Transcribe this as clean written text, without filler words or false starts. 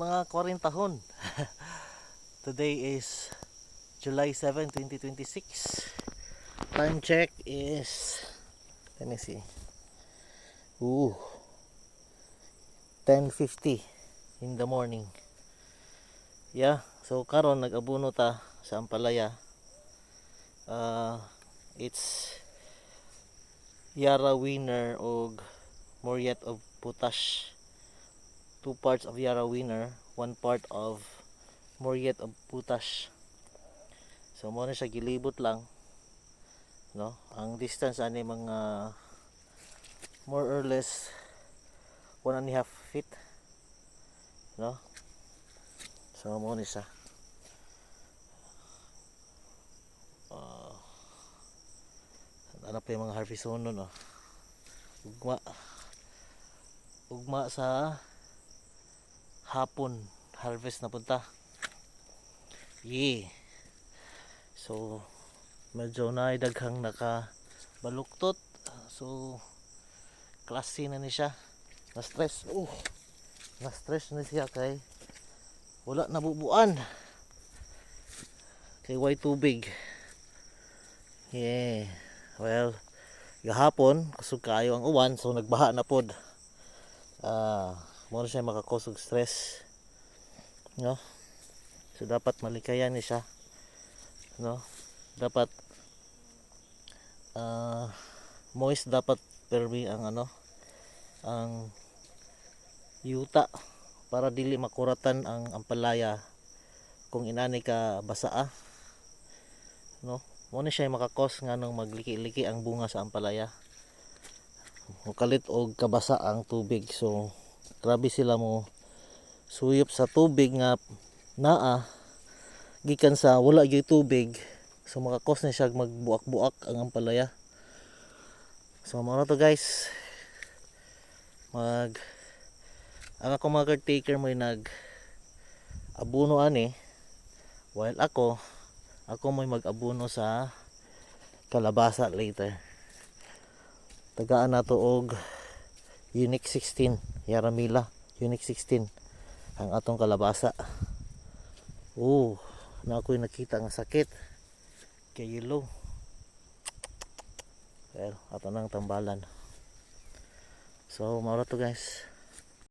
mga 40 tahon. Today is July 7, 2026. Time check is, let me see. 10:50 in the morning. Yeah, so karon nag-abuno ta sa Ampalaya. It's Yara Winner og Moriet of Potash. 2 parts of Yara Winner, 1 part of Moriet of Potash. So mo na siya gilibot lang, no? Ang distance ani mga more or less 1.5 feet, no? So mo ni siya. Ano pa yung mga harvest zone no? Ugma sa hapon harvest na punta. So medyo na daghang nakabaluktot. So klase na ni siya. Na stress. Na stress na siya kay wala nabubuan. Kay way tubig. Well, gahapon kusog kaayo ang uwan, so nagbaha na pod. Mo siya makakusog stress, no? So dapat malikayan ni siya, no? Dapat moist dapat permi ang ang yuta para dili makuratan ang Ampalaya kung inani ka basaa, no? Mo ni siya makakos nganong magliki-liki ang bunga sa Ampalaya. Mukalit og kabasa ang tubig, so grabe sila mo suyop sa tubig nga naa gikan sa wala gyud tubig, so makakos na siya magbuak-buak ang Ampalaya. So mao to guys, ang ako mga caretaker mo nag abuno ani, while ako may mag-abuno sa kalabasa later. Tagaan nato og Unique 16, Yaramila Unique 16 ang atong kalabasa. Na ako'y nakita nga sakit kay yellow. Well, ato nang tambalan. So mao to guys.